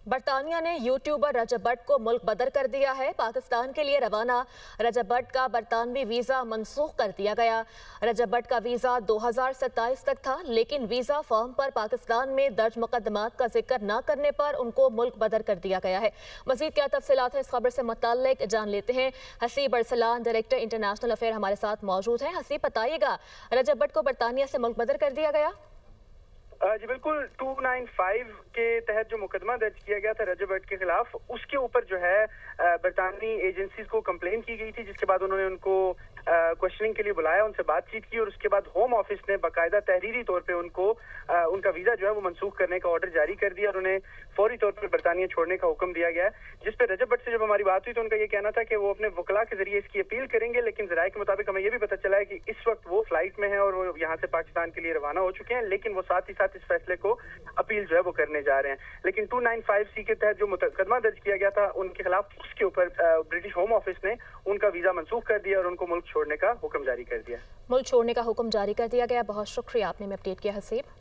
برطانیہ نے YouTuber Recep but کو ملک بدر کر دیا ہے۔ پاکستان کے لیے روانہ رجب بٹ کا برطانوی ویزا منسوخ کر دیا گیا۔ رجب بٹ کا ویزا 2027 تک تھا، لیکن ویزا فارم پر پاکستان میں درج مقدمات کا ذکر نہ کرنے پر ان کو ملک بدر کر دیا گیا ہے۔ مزید کیا تفصیلات ہیں اس خبر سے متعلق جان لیتے ہیں۔ Haseeb Arslan, director international affair ہمارے ساتھ موجود ہیں۔ حسیب، بتائیے گا رجب بٹ کو برطانیہ سے ملک بدر کر دیا گیا؟ جی بالکل، 295 کے تحت جو مقدمہ درج کیا گیا تھا رجب بٹ کے خلاف، اس کے اوپر جو ہے برطانوی ایجنسیز کو کمپلین کی گئی تھی، جس کے بعد انہوں نے ان کو کوشچننگ کے لیے بلایا، ان سے بات چیت کی، اور اس کے بعد ہوم آفس نے باقاعدہ تحریری طور پہ ان کو ان کا ویزا جو ہے وہ منسوخ کرنے کا آرڈر جاری کر دیا اور انہیں فوری طور پر برطانیہ چھوڑنے کا حکم دیا گیا ہے۔ جس پہ رجب بٹ سے جب ہماری بات ہوئی تو ان کا یہ کہنا تھا کہ وہ اپنے وکلاء کے ذریعے اس کی اپیل کریں گے، لیکن ذرائع کے مطابق ہمیں یہ بھی پتہ چلا ہے کہ اس وقت وہ فلائٹ میں ہیں اور وہ یہاں سے پاکستان کے لیے روانہ ہو چکے ہیں، لیکن وہ ساتھ ہی ساتھ اس فیصلے کو اپیل جو ہے وہ کرنے جا رہے ہیں۔ لیکن 295C کے تحت جو مقدمہ درج کیا گیا تھا ان کے خلاف، اس کے اوپر برٹش ہوم آفس نے ان کا ویزا منسوخ کر دیا اور ان کو ملک چھوڑنے کا حکم جاری کر دیا۔ ملک چھوڑنے کا حکم جاری کر دیا گیا۔ بہت شکریہ، آپ نے ہمیں اپڈیٹ کیا حسیب۔